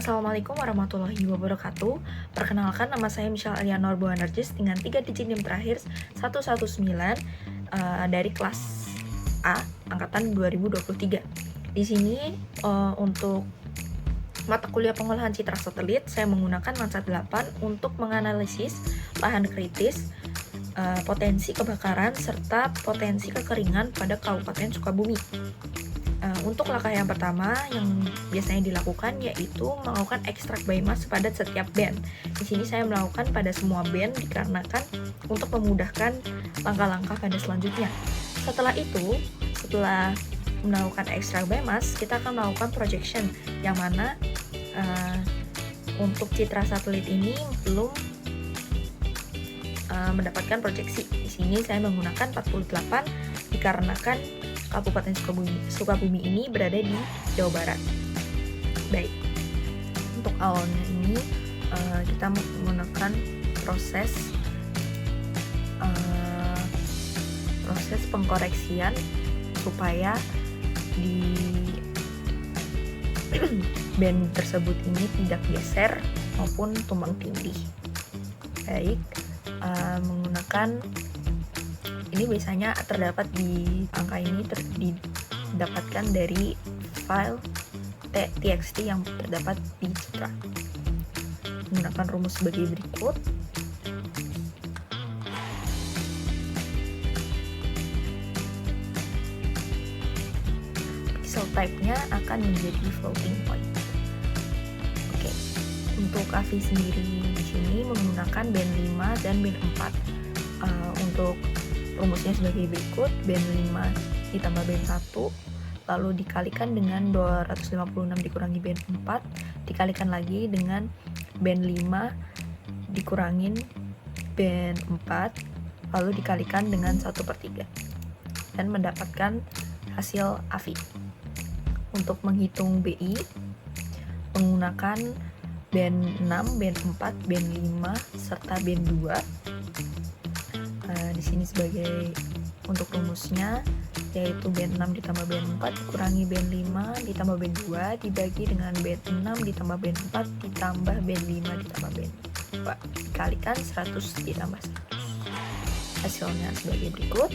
Assalamualaikum warahmatullahi wabarakatuh. Perkenalkan, nama saya Michelle Alianor Boanerjis dengan 3 digit NIM terakhir 119 dari kelas A angkatan 2023. Di sini untuk mata kuliah pengolahan citra satelit saya menggunakan Landsat 8 untuk menganalisis lahan kritis, potensi kebakaran serta potensi kekeringan pada Kabupaten Sukabumi. Untuk langkah yang pertama yang biasanya dilakukan yaitu melakukan ekstrak biomass pada setiap band. Di sini saya melakukan pada semua band dikarenakan untuk memudahkan langkah-langkah pada selanjutnya. Setelah melakukan ekstrak biomass, kita akan melakukan projection yang mana untuk citra satelit ini belum mendapatkan proyeksi. Di sini saya menggunakan 48 dikarenakan Kabupaten Sukabumi ini berada di Jawa Barat. Baik, untuk awalnya ini kita menggunakan proses pengkoreksian supaya di band tersebut ini tidak geser maupun tumbang tindih. Baik, menggunakan ini biasanya terdapat di angka ini didapatkan dari file txt yang terdapat di citra. Menggunakan rumus sebagai berikut. Pixel type-nya akan menjadi floating point. Oke. Untuk AVI sendiri di sini menggunakan band 5 dan band 4. Untuk rumusnya sebagai berikut, band 5 ditambah band 1 lalu dikalikan dengan 256 dikurangi band 4 dikalikan lagi dengan band 5 dikurangin band 4 lalu dikalikan dengan 1/3 dan mendapatkan hasil AVI. Untuk menghitung BI menggunakan band 6, band 4, band 5 serta band 2. Di sini sebagai untuk rumusnya yaitu band 6 ditambah band 4 dikurangi band 5 ditambah band 2 dibagi dengan band 6 ditambah band 4 ditambah band 5 ditambah band 2 dikalikan 100 ditambah 100. Hasilnya sebagai berikut.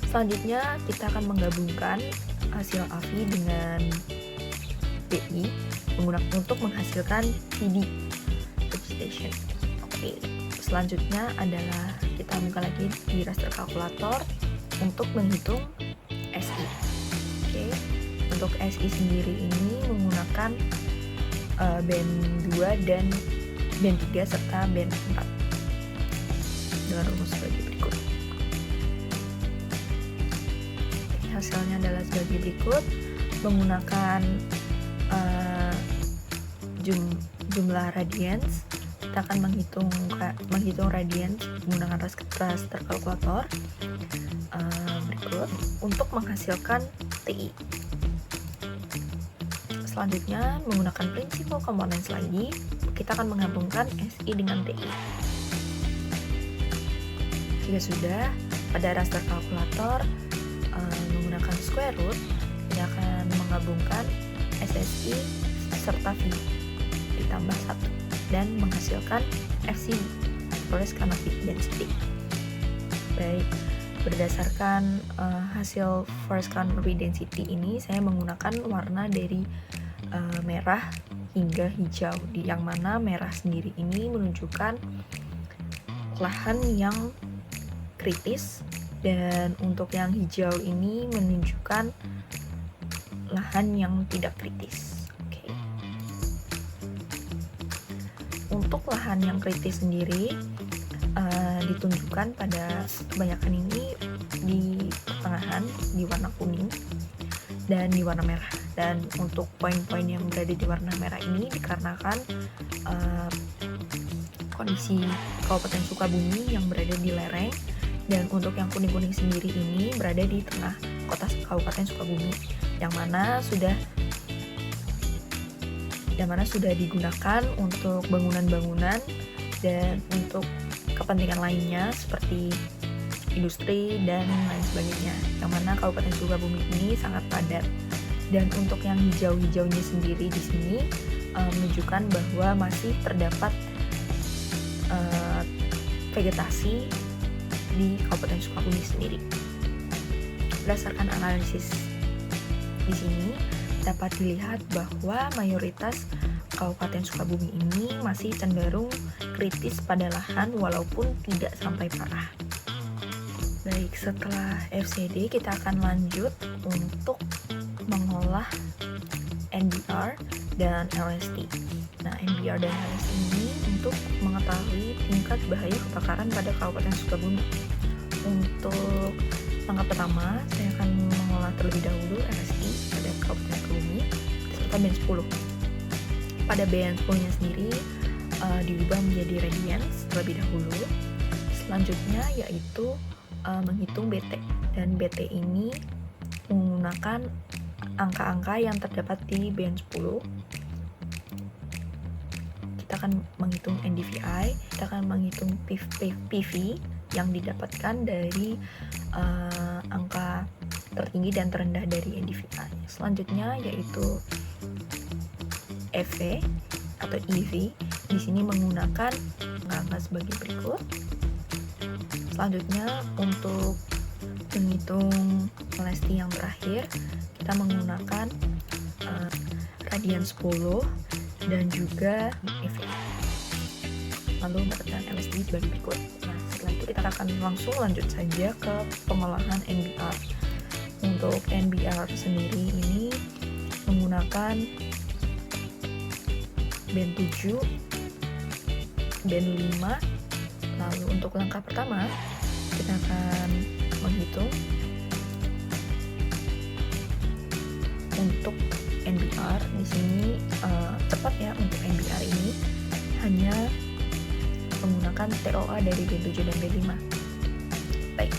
Selanjutnya kita akan menggabungkan hasil AVI dengan BI untuk menghasilkan PD substation. Oke. Selanjutnya adalah kita buka lagi di raster kalkulator untuk menghitung SI. Oke. Untuk SI sendiri ini menggunakan band 2 dan band 3 serta band 4 dengan rumus sebagai berikut. Hasilnya adalah sebagai berikut. Menggunakan jumlah radians, kita akan menghitung radians menggunakan raster kalkulator berikut untuk menghasilkan TI. Selanjutnya menggunakan prinsip components lagi, kita akan menggabungkan SI dengan TI. Jika sudah, pada raster kalkulator menggunakan square root, kita akan menggabungkan SSI serta V ditambah 1 dan menghasilkan FCD, Forest Canopy Density. Baik, berdasarkan hasil Forest Canopy Density ini saya menggunakan warna dari merah hingga hijau, yang mana merah sendiri ini menunjukkan lahan yang kritis dan untuk yang hijau ini menunjukkan lahan yang tidak kritis. Untuk lahan yang kritis sendiri ditunjukkan pada kebanyakan ini di pertengahan di warna kuning dan di warna merah. Dan untuk poin-poin yang berada di warna merah ini dikarenakan kondisi Kabupaten Sukabumi yang berada di lereng, dan untuk yang kuning-kuning sendiri ini berada di tengah kota Kabupaten Sukabumi yang mana sudah digunakan untuk bangunan-bangunan dan untuk kepentingan lainnya seperti industri dan lain sebagainya, yang mana Kabupaten Sukabumi ini sangat padat. Dan untuk yang hijau-hijaunya sendiri di sini menunjukkan bahwa masih terdapat vegetasi di Kabupaten Sukabumi sendiri. Berdasarkan analisis di sini dapat dilihat bahwa mayoritas Kabupaten Sukabumi ini masih cenderung kritis pada lahan walaupun tidak sampai parah. Baik, setelah FCD kita akan lanjut untuk mengolah NBR dan LST. Nah, NBR dan LST ini untuk mengetahui tingkat bahaya kebakaran pada Kabupaten Sukabumi. Untuk langkah pertama, saya akan mengolah terlebih dahulu LST pada Kabupaten Sukabumi serta BN 10. Pada BN 10-nya sendiri diubah menjadi radians terlebih dahulu. Selanjutnya yaitu menghitung BT, dan BT ini menggunakan angka-angka yang terdapat di BN 10. Kita akan menghitung NDVI, kita akan menghitung PV yang didapatkan dari angka tertinggi dan terendah dari NDVI. Selanjutnya yaitu EV atau EV. Di sini menggunakan angka sebagai berikut. Selanjutnya untuk menghitung LST yang terakhir, kita menggunakan radian 10 dan juga EV. Lalu mendapatkan LST sebagai berikut. Nah, setelah itu kita akan langsung lanjut saja ke pengolahan NBR. Untuk NBR sendiri ini menggunakan band 7, band 5. Lalu untuk langkah pertama kita akan menghitung untuk NBR. Di sini cepat ya, untuk NBR ini hanya menggunakan TOA dari band 7 dan band 5. Baik,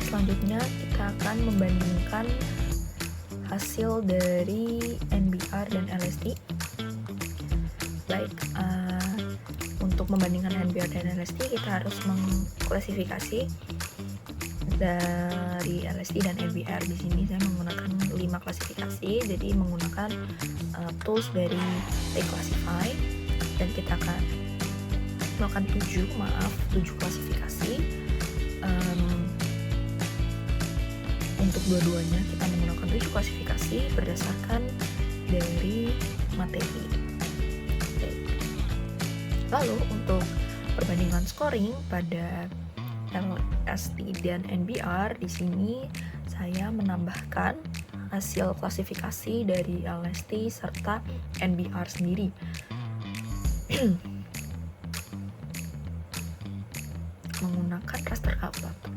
selanjutnya kita akan membandingkan hasil dari NBR dan LST. Baik, untuk membandingkan NBR dan LST kita harus mengklasifikasi dari LST dan NBR. Di sini saya menggunakan 5 klasifikasi, jadi menggunakan tools dari Reclassify, dan kita akan melakukan 7 klasifikasi. Untuk dua-duanya kita menggunakan 7 klasifikasi berdasarkan dari materi. Lalu untuk perbandingan scoring pada LST dan NBR, di sini saya menambahkan hasil klasifikasi dari LST serta NBR sendiri. Menggunakan raster kalkulator.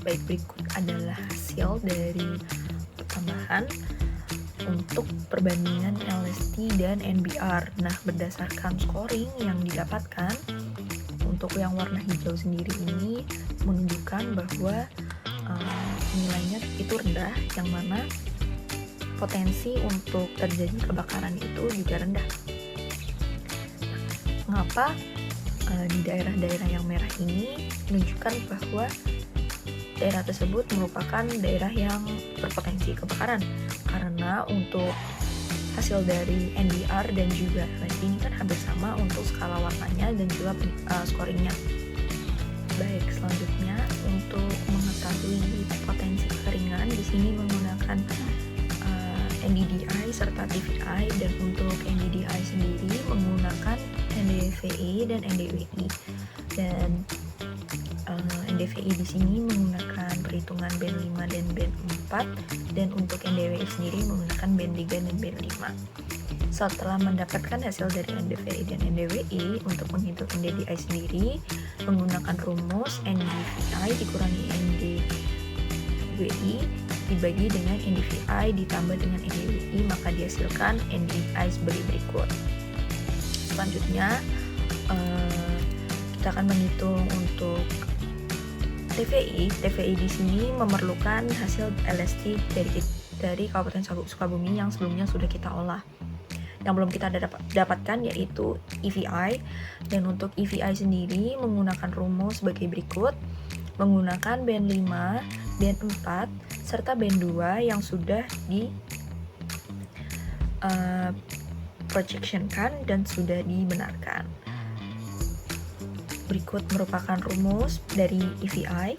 Baik, berikut adalah hasil dari tambahan untuk perbandingan LST dan NBR. Nah, berdasarkan scoring yang didapatkan, untuk yang warna hijau sendiri ini menunjukkan bahwa nilainya itu rendah, yang mana potensi untuk terjadi kebakaran itu juga rendah. Mengapa di daerah-daerah yang merah ini menunjukkan bahwa daerah tersebut merupakan daerah yang berpotensi kebakaran? Karena untuk hasil dari NBR dan juga LST ini kan hampir sama untuk skala warnanya dan juga scoringnya. Baik, selanjutnya untuk mengetahui potensi kekeringan, di sini menggunakan NDDI serta TVI, dan untuk NDDI sendiri menggunakan NDVI dan NDWI. Dan NDVI di sini menggunakan perhitungan band 5 dan band 4, dan untuk NDWI sendiri menggunakan band 3 dan band 5. Setelah mendapatkan hasil dari NDVI dan NDWI, untuk menghitung NDDI sendiri menggunakan rumus NDVI dikurangi NDWI dibagi dengan NDVI ditambah dengan NDWI, maka dihasilkan NDI sebagai berikut. Selanjutnya kita akan menghitung untuk TVI. TVI di sini memerlukan hasil LST dari Kabupaten Sukabumi yang sebelumnya sudah kita olah. Yang belum kita dapatkan yaitu EVI, dan untuk EVI sendiri menggunakan rumus sebagai berikut. menggunakan band 5, band 4, serta band 2 yang sudah di projectionkan dan sudah dibenarkan. Berikut merupakan rumus dari EVI.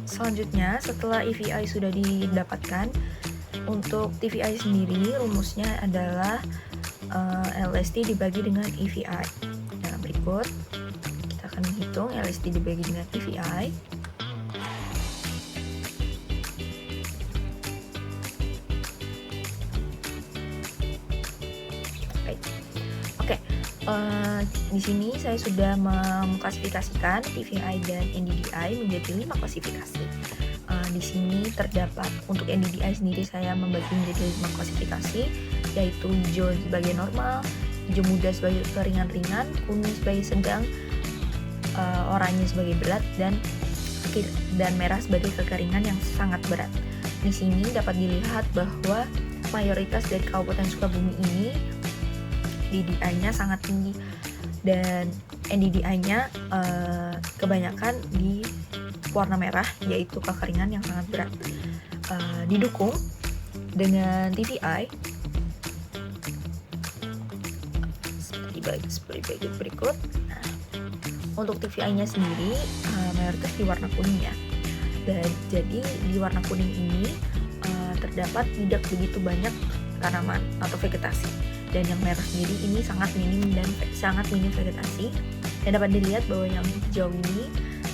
Selanjutnya, setelah EVI sudah didapatkan, untuk TVI sendiri rumusnya adalah LST dibagi dengan EVI. Nah, berikut kita akan menghitung LST dibagi dengan EVI. Di sini saya sudah mengklasifikasikan TVI dan NDDI menjadi 5 klasifikasi. Di sini terdapat untuk NDDI sendiri saya membagi menjadi 5 klasifikasi, yaitu hijau sebagai normal, hijau muda sebagai keringan-ringan, kuning sebagai sedang, oranye sebagai berat, dan merah sebagai kekeringan yang sangat berat. Di sini dapat dilihat bahwa mayoritas dari Kabupaten Sukabumi ini DDI-nya sangat tinggi dan NDDI-nya kebanyakan di warna merah, yaitu kekeringan yang sangat berat. Didukung dengan TVI seperti berikut. Nah, untuk TVI-nya sendiri mayoritas di warna kuning ya. Dan jadi di warna kuning ini terdapat tidak begitu banyak tanaman atau vegetasi. Dan yang merah sendiri ini sangat minim vegetasi, dan dapat dilihat bahwa yang hijau ini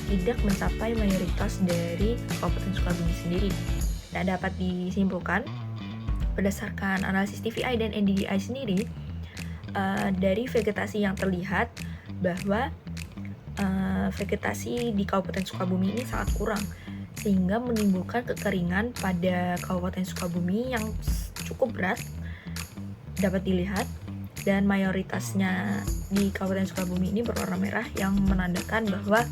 tidak mencapai mayoritas dari Kabupaten Sukabumi sendiri. Nah, dapat disimpulkan berdasarkan analisis TVI dan NDDI sendiri, dari vegetasi yang terlihat bahwa vegetasi di Kabupaten Sukabumi ini sangat kurang, sehingga menimbulkan kekeringan pada Kabupaten Sukabumi yang cukup berat dapat dilihat, dan mayoritasnya di Kabupaten Sukabumi ini berwarna merah yang menandakan bahwa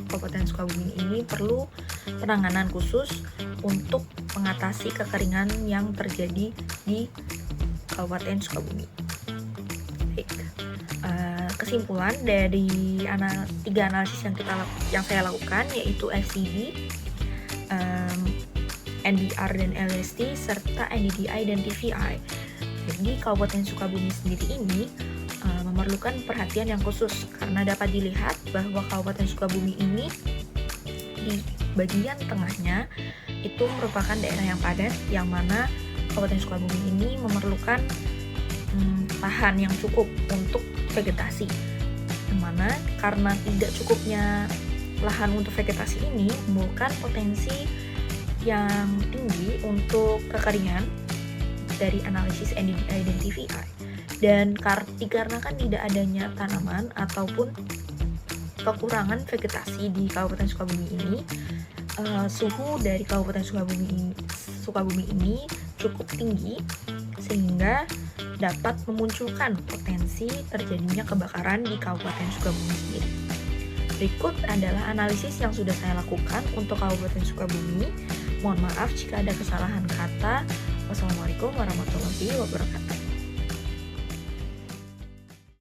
Kabupaten Sukabumi ini perlu penanganan khusus untuk mengatasi kekeringan yang terjadi di Kabupaten Sukabumi. Baik, kesimpulan dari 3 analisis yang saya lakukan, yaitu FCD, NBR dan LST, serta NDDI dan TVI. Jadi Kabupaten Sukabumi sendiri ini memerlukan perhatian yang khusus, karena dapat dilihat bahwa Kabupaten Sukabumi ini di bagian tengahnya itu merupakan daerah yang padat, yang mana Kabupaten Sukabumi ini memerlukan lahan yang cukup untuk vegetasi, yang mana karena tidak cukupnya lahan untuk vegetasi ini menimbulkan potensi yang tinggi untuk kekeringan dari analisis NDDI dan TVI. Dan dikarenakan tidak adanya tanaman ataupun kekurangan vegetasi di Kabupaten Sukabumi ini, suhu dari Kabupaten Sukabumi ini cukup tinggi, sehingga dapat memunculkan potensi terjadinya kebakaran di Kabupaten Sukabumi sendiri. Berikut adalah analisis yang sudah saya lakukan untuk Kabupaten Sukabumi. Mohon maaf jika ada kesalahan kata. Wassalamualaikum warahmatullahi wabarakatuh.